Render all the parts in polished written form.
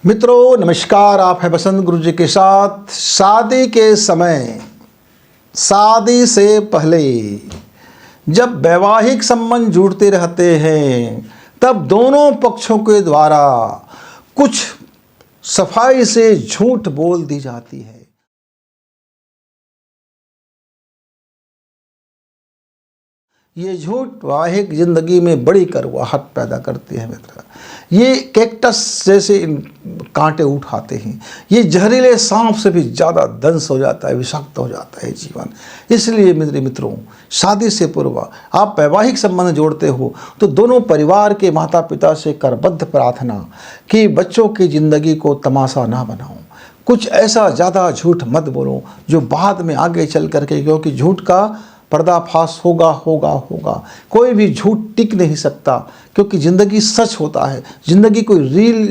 मित्रों नमस्कार, आप हैं बसंत गुरु जी के साथ। शादी के समय, शादी से पहले जब वैवाहिक संबंध जुड़ते रहते हैं तब दोनों पक्षों के द्वारा कुछ सफाई से झूठ बोल दी जाती है। ये झूठ वैवाहिक जिंदगी में बड़ी कड़वाहट पैदा करती है मित्र। ये कैक्टस जैसे कांटे उठाते हैं। ये जहरीले सांप से भी ज़्यादा दंश हो जाता है, विषाक्त हो जाता है जीवन। इसलिए मेरे मित्रों, शादी से पूर्व आप वैवाहिक संबंध जोड़ते हो तो दोनों परिवार के माता पिता से करबद्ध प्रार्थना कि बच्चों की ज़िंदगी को तमाशा ना बनाओ। कुछ ऐसा ज़्यादा झूठ मत बोलो जो बाद में आगे चल करके, क्योंकि झूठ का पर्दाफाश होगा। कोई भी झूठ टिक नहीं सकता, क्योंकि ज़िंदगी सच होता है। ज़िंदगी कोई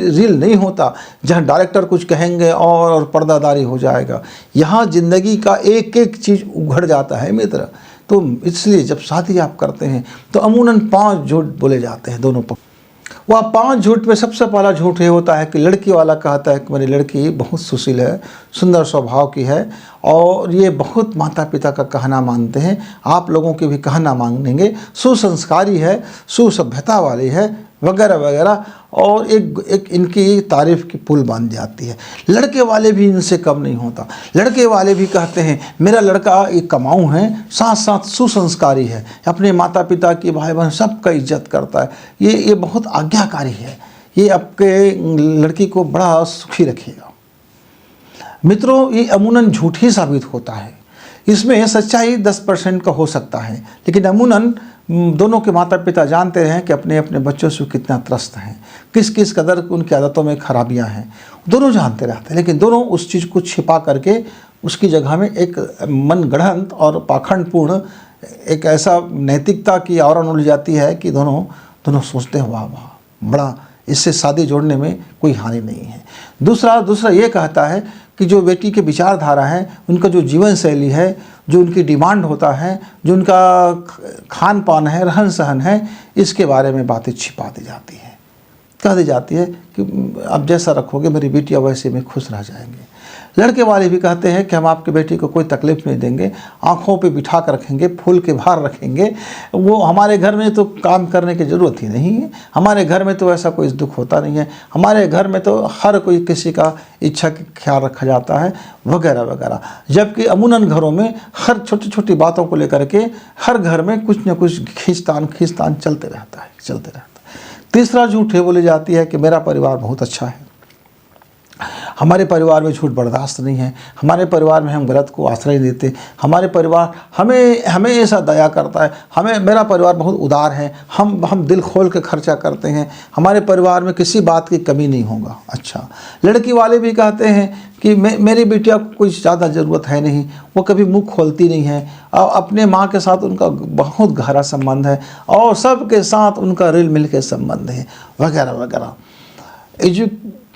रील नहीं होता जहाँ डायरेक्टर कुछ कहेंगे और पर्दादारी हो जाएगा। यहाँ ज़िंदगी का एक एक चीज़ उघड़ जाता है मित्र। तो इसलिए जब शादी आप करते हैं तो अमूमन 5 झूठ बोले जाते हैं दोनों पक्ष। वह 5 झूठ में सबसे पहला झूठ ये होता है कि लड़की वाला कहता है कि मेरी लड़की बहुत सुशील है, सुंदर स्वभाव की है और ये बहुत माता पिता का कहना मानते हैं, आप लोगों के भी कहना मानेंगे, सुसंस्कारी है, सुसभ्यता वाली है वगैरह वगैरह, और एक इनकी तारीफ़ की पुल बांध जाती है। लड़के वाले भी इनसे कम नहीं होता। लड़के वाले भी कहते हैं मेरा लड़का एक कमाऊ है, साथ साथ सुसंस्कारी है, अपने माता पिता की भाई बहन सबका इज्जत करता है, ये बहुत आज्ञाकारी है, ये आपके लड़की को बड़ा सुखी रखेगा। मित्रों, ये अमूमन झूठ ही साबित होता है। इसमें सच्चाई 10% का हो सकता है, लेकिन अमूमन दोनों के माता पिता जानते हैं कि अपने अपने बच्चों से कितना त्रस्त हैं, किस किस कदर उनकी आदतों में खराबियां हैं, दोनों जानते रहते हैं। लेकिन दोनों उस चीज़ को छिपा करके उसकी जगह में एक मनगढ़ंत और पाखंडपूर्ण एक ऐसा नैतिकता की आवरण उड़ जाती है कि दोनों सोचते हैं वाह वाह, बड़ा, इससे शादी जोड़ने में कोई हानि नहीं है। दूसरा ये कहता है कि जो बेटी के विचारधारा है, उनका जो जीवन शैली है, जो उनकी डिमांड होता है, जो उनका खान पान है, रहन सहन है, इसके बारे में बातें छिपा दी जाती है। कह दी जाती है कि आप जैसा रखोगे मेरी बेटियाँ वैसे में खुश रह जाएंगे। लड़के वाले भी कहते हैं कि हम आपकी बेटी को कोई तकलीफ़ नहीं देंगे, आँखों पे बिठा कर रखेंगे, फूल के बाहर रखेंगे, वो हमारे घर में तो काम करने की ज़रूरत ही नहीं है, हमारे घर में तो ऐसा कोई दुख होता नहीं है, हमारे घर में तो हर कोई किसी का इच्छा का ख्याल रखा जाता है वगैरह वगैरह। जबकि अमूमन घरों में हर छोटी छोटी बातों को लेकर के हर घर में कुछ न कुछ खींचतान चलते रहता है। तीसरा झूठ है बोली जाती है कि मेरा परिवार बहुत अच्छा है, हमारे परिवार में झूठ बर्दाश्त नहीं है, हमारे परिवार में हम गलत को आश्रय देते, हमारे परिवार हमें हमेशा दया करता है, मेरा परिवार बहुत उदार है, हम दिल खोल के खर्चा करते हैं, हमारे परिवार में किसी बात की कमी नहीं होगा। अच्छा, लड़की वाले भी कहते हैं कि मेरी बिटिया को कोई ज़्यादा ज़रूरत है नहीं, वो कभी मुँह खोलती नहीं है, और अपने माँ के साथ उनका बहुत गहरा संबंध है और सबके साथ उनका रिल मिल के संबंध है वगैरह वगैरह।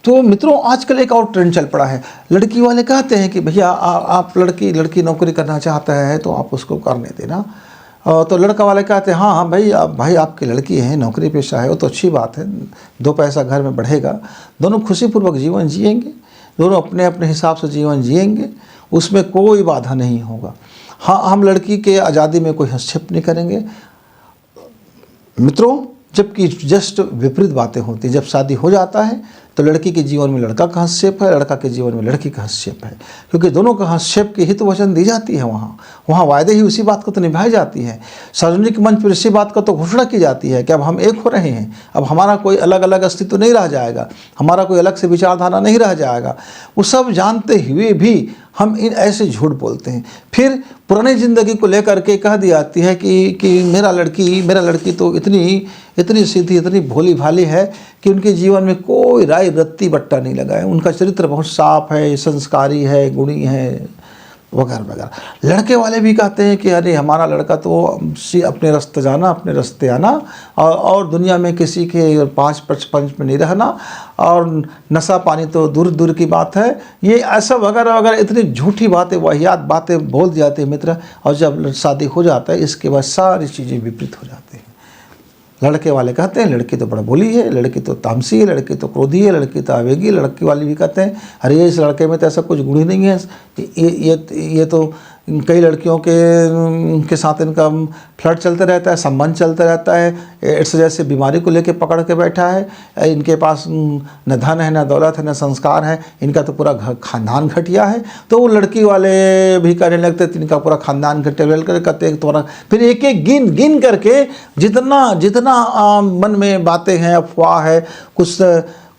तो मित्रों, आजकल एक और ट्रेंड चल पड़ा है। लड़की वाले कहते हैं कि भैया आप लड़की नौकरी करना चाहता है तो आप उसको करने देना। तो लड़का वाले कहते हैं हाँ भाई आपकी लड़की है, नौकरी पेशा है, वो तो अच्छी बात है, 2 पैसा घर में बढ़ेगा, दोनों खुशीपूर्वक जीवन जिएंगे, दोनों अपने अपने हिसाब से जीवन जिएंगे, उसमें कोई बाधा नहीं होगा। हाँ, हम लड़की के आज़ादी में कोई हस्तक्षेप नहीं करेंगे। मित्रों, जबकि जस्ट विपरीत बातें होती हैं। जब शादी हो जाता है तो लड़की के जीवन में लड़का का हस्तक्षेप है, लड़का के जीवन में लड़की का हस्तक्षेप है, क्योंकि दोनों का हस्तक्षेप की हित वचन दी जाती है। वहाँ वायदे ही उसी बात को तो निभाई जाती है। सार्वजनिक मंच पर इसी बात का तो घोषणा की जाती है कि अब हम एक हो रहे हैं, अब हमारा कोई अलग अलग अस्तित्व नहीं रह जाएगा, हमारा कोई अलग से विचारधारा नहीं रह जाएगा। वो सब जानते हुए भी हम इन ऐसे झूठ बोलते हैं। फिर पुरानी ज़िंदगी को लेकर के कह दी जाती है कि मेरा लड़की तो इतनी सीधी, इतनी भोली भाली है कि उनके जीवन में कोई राय रत्ती बट्टा नहीं लगा है, उनका चरित्र बहुत साफ है, संस्कारी है, गुणी है वगैरह वगैरह। लड़के वाले भी कहते हैं कि अरे हमारा लड़का तो अपने रास्ते जाना, अपने रास्ते आना, और दुनिया में किसी के 5 पंच में नहीं रहना, और नशा पानी तो दूर दूर की बात है। ये ऐसा वगैरह वगैरह इतनी झूठी बातें, वाहियात बातें बोल जाते हैं मित्र। और जब शादी हो जाता है इसके बाद सारी चीज़ें विपरीत हो जाती हैं। लड़के वाले कहते हैं लड़की तो बड़ा भोली है, लड़की तो तामसी है, लड़की तो क्रोधी है, लड़की तो आवेगी। लड़की वाले भी कहते हैं अरे इस लड़के में तो ऐसा कुछ गुण ही नहीं है, ये तो कई लड़कियों के साथ इनका फ्लर्ट चलते रहता है, संबंध चलता रहता है, इस वजह से बीमारी को लेके पकड़ के बैठा है, इनके पास न धन है, न दौलत है, न संस्कार है, इनका तो पूरा खानदान घटिया है। तो वो लड़की वाले भी कहने लगते थे इनका पूरा खानदान घटिया कहते हैं थोड़ा। फिर एक एक गिन करके जितना मन में बातें हैं, अफवाह है, कुछ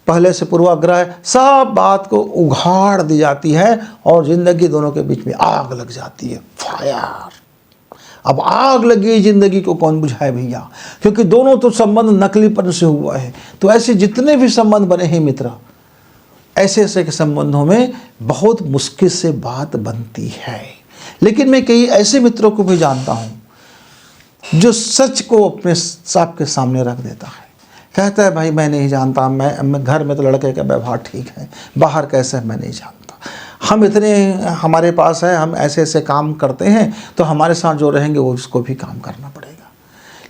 पहले से पूर्वाग्रह, सब बात को उघाड़ दी जाती है और ज़िंदगी दोनों के बीच में आग लग जाती है। फायर। अब आग लगी ज़िंदगी को कौन बुझाए भैया, क्योंकि दोनों तो संबंध नकलीपन से हुआ है। तो ऐसे जितने भी संबंध बने हैं मित्र, ऐसे ऐसे के संबंधों में बहुत मुश्किल से बात बनती है। लेकिन मैं कई ऐसे मित्रों को भी जानता हूँ जो सच को अपने सबके सामने रख देता है, कहता है भाई मैं नहीं जानता, मैं घर में तो लड़के का व्यवहार ठीक है, बाहर कैसे है मैं नहीं जानता, हम इतने हमारे पास है, हम ऐसे ऐसे काम करते हैं, तो हमारे साथ जो रहेंगे वो उसको भी काम करना पड़ेगा,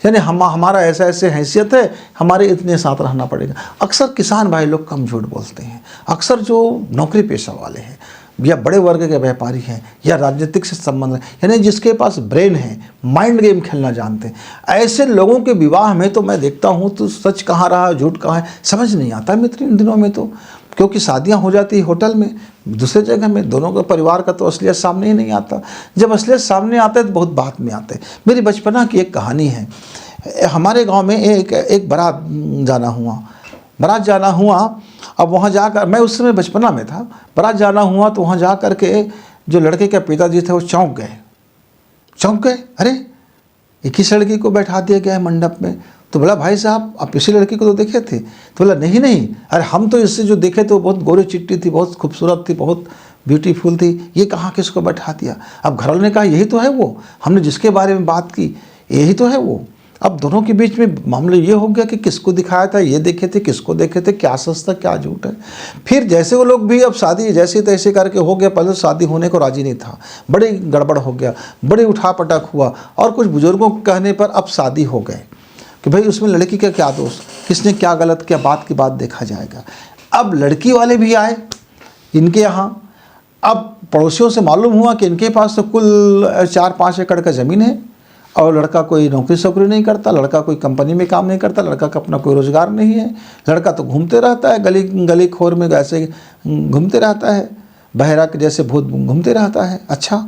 यानी हमारा ऐसा ऐसे हैसियत है, हमारे इतने साथ रहना पड़ेगा। अक्सर किसान भाई लोग कम झूठ बोलते हैं, अक्सर जो नौकरी पेशा वाले हैं या बड़े वर्ग के व्यापारी हैं या राजनीतिक से संबंध है, यानी जिसके पास ब्रेन है, माइंड गेम खेलना जानते हैं, ऐसे लोगों के विवाह में तो मैं देखता हूँ तो सच कहाँ रहा झूठ कहाँ है समझ नहीं आता मित्र इन दिनों में। तो क्योंकि शादियाँ हो जाती है होटल में, दूसरे जगह में, दोनों का परिवार का तो असलियत सामने ही नहीं आता। जब असलियत सामने आता है तो बहुत बाद में आते हैं। मेरी बचपना की एक कहानी है। हमारे गाँव में एक बारात जाना हुआ। अब वहाँ जाकर, मैं उस समय बचपना में था, बारात जाना हुआ तो वहाँ जा कर के जो लड़के के पिताजी थे वो चौंक गए, अरे एक ही लड़की को बैठा दिया गया है मंडप में। तो बोला भाई साहब आप इसी लड़की को तो देखे थे? तो बोला नहीं, अरे हम तो इससे जो देखे थे वो बहुत गोरी चिट्टी थी, बहुत खूबसूरत थी, बहुत ब्यूटीफुल थी, ये कहाँ किसको बैठा दिया? अब घर वालों ने कहा यही तो है वो, हमने जिसके बारे में बात की यही तो है वो। अब दोनों के बीच में मामला ये हो गया कि किसको दिखाया था, ये देखे थे, किसको देखे थे, क्या सच था क्या झूठ है। फिर जैसे वो लोग भी अब शादी जैसे तैसे करके हो गया, पहले शादी होने को राजी नहीं था, बड़ी गड़बड़ हो गया, बड़ी उठापटक हुआ और कुछ बुजुर्गों के कहने पर अब शादी हो गए कि भाई उसमें लड़की का क्या दोष, किसने क्या गलत किया, बात की बात देखा जाएगा। अब लड़की वाले भी आए इनके यहाँ। अब पड़ोसियों से मालूम हुआ कि इनके पास तो कुल 4-5 एकड़ का ज़मीन है और लड़का कोई नौकरी सोकरी नहीं करता, लड़का कोई कंपनी में काम नहीं करता, लड़का का अपना कोई रोज़गार नहीं है, लड़का तो घूमते रहता है गली खोर में, ऐसे घूमते रहता है, बहरा के जैसे भूत घूमते रहता है। अच्छा,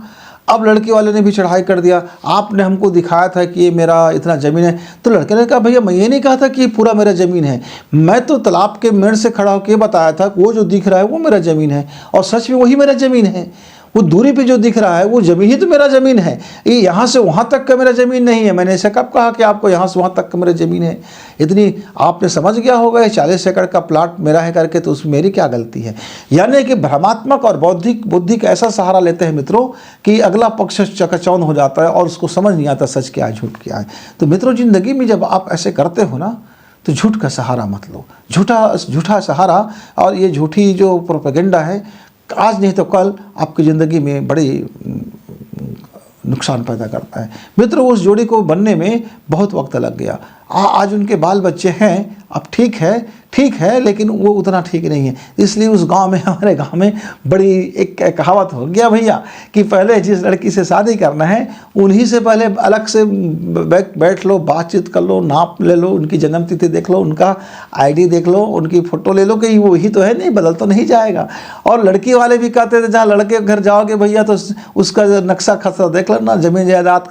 अब लड़के वाले ने भी चढ़ाई कर दिया, आपने हमको दिखाया था कि ये मेरा इतना ज़मीन है। तो लड़के ने कहा भैया मैं ये नहीं कहा था कि ये पूरा मेरा ज़मीन है, मैं तो तालाब के मेड़ से खड़ा होकर बताया था वो जो दिख रहा है वो मेरा ज़मीन है और सच में वही मेरा ज़मीन है। वो दूरी पे जो दिख रहा है वो ज़मीन ही तो मेरा ज़मीन है, ये यहाँ से वहाँ तक का मेरा ज़मीन नहीं है। मैंने ऐसा कब कहा कि आपको यहाँ से वहाँ तक का मेरा ज़मीन है? इतनी आपने समझ गया होगा 40 एकड़ का प्लाट मेरा है करके, तो उसमें मेरी क्या गलती है? यानी कि भ्रमात्मक और बौद्धिक बुद्धि का ऐसा सहारा लेते हैं मित्रों कि अगला पक्ष चकचौंध हो जाता है और उसको समझ नहीं आता सच क्या है झूठ क्या है। तो मित्रों ज़िंदगी में जब आप ऐसे करते हो ना तो झूठ का सहारा मत लो, झूठा सहारा और ये झूठी जो प्रोपेगेंडा है आज नहीं तो कल आपकी ज़िंदगी में बड़ी नुकसान पैदा करता है। मित्रों उस जोड़ी को बनने में बहुत वक्त लग गया। आज उनके बाल बच्चे हैं, अब ठीक है लेकिन वो उतना ठीक नहीं है। इसलिए उस गांव में, हमारे गांव में बड़ी एक कहावत हो गया भैया कि पहले जिस लड़की से शादी करना है उन्हीं से पहले अलग से बैठ लो, बातचीत कर लो, नाप ले लो, उनकी जन्मतिथि देख लो, उनका आईडी देख लो, उनकी फ़ोटो ले लो कि वो ही तो है, नहीं बदल तो नहीं जाएगा। और लड़की वाले भी कहते थे जहाँ लड़के घर जाओगे भैया तो उसका नक्शा खसरा देख लेना, ज़मीन जायदाद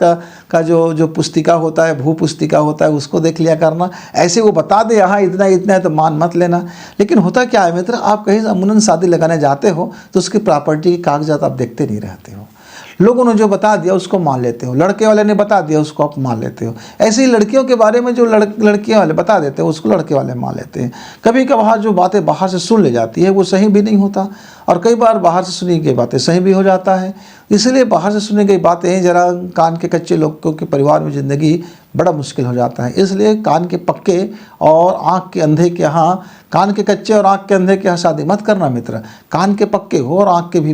का जो पुस्तिका होता है, भू पुस्तिका होता है, उसको देख लिया करना। ऐसे वो बता दे यहाँ इतना है तो मान मत लेना। लेकिन होता क्या है मित्र, आप कहीं अमूमन शादी लगाने जाते हो तो उसकी प्रॉपर्टी के कागजात आप देखते नहीं रहते हो, लोगों ने जो बता दिया उसको मान लेते हो, लड़के वाले ने बता दिया उसको आप मान लेते हो। ऐसे ही लड़कियों के बारे में जो लड़कियां वाले बता देते हैं उसको लड़के वाले मान लेते हैं। कभी कभार जो बातें बाहर से सुन ले जाती है वो सही भी नहीं होता और कई बार बाहर से सुनी गई बातें सही भी हो जाता है। इसलिए बाहर से सुनी गई बातें ज़रा कान के कच्चे लोगों के परिवार में ज़िंदगी बड़ा मुश्किल हो जाता है। इसलिए कान के पक्के और आँख के अंधे के यहाँ, कान के कच्चे और आँख के अंधे के यहाँ शादी मत करना मित्र। कान के पक्के हो और आँख के भी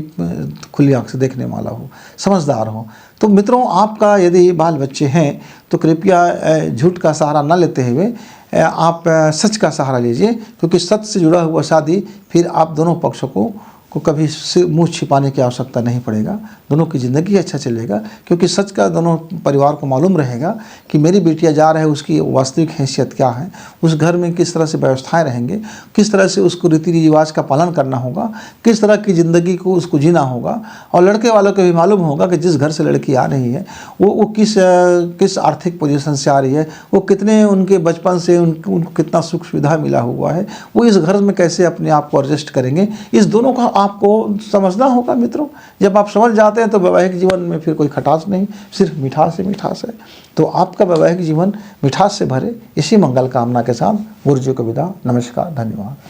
खुली आँख से देखने वाला हो, समझदार हो। तो मित्रों, आपका यदि बाल बच्चे हैं तो कृपया झूठ का सहारा न लेते हुए आप सच का सहारा लीजिए, क्योंकि सच से जुड़ा हुआ शादी फिर आप दोनों पक्षों को कभी मुंह छिपाने की आवश्यकता नहीं पड़ेगा। दोनों की ज़िंदगी अच्छा चलेगा, क्योंकि सच का दोनों परिवार को मालूम रहेगा कि मेरी बेटियां जा रहे हैं, उसकी वास्तविक हैसियत क्या है, उस घर में किस तरह से व्यवस्थाएं रहेंगे, किस तरह से उसको रीति रिवाज का पालन करना होगा, किस तरह की ज़िंदगी को उसको जीना होगा। और लड़के वालों को भी मालूम होगा कि जिस घर से लड़की आ रही है वो किस आर्थिक पोजीशन से आ रही है, वो कितने उनके बचपन से उनको कितना सुख सुविधा मिला हुआ है, वो इस घर में कैसे अपने आप को एडजस्ट करेंगे। इस दोनों का आपको समझना होगा मित्रों। जब आप समझ जाते हैं तो वैवाहिक जीवन में फिर कोई खटास नहीं, सिर्फ मिठास ही मिठास है। तो आपका वैवाहिक जीवन मिठास से भरे, इसी मंगल कामना के साथ गुरु जी को विदा। नमस्कार, धन्यवाद।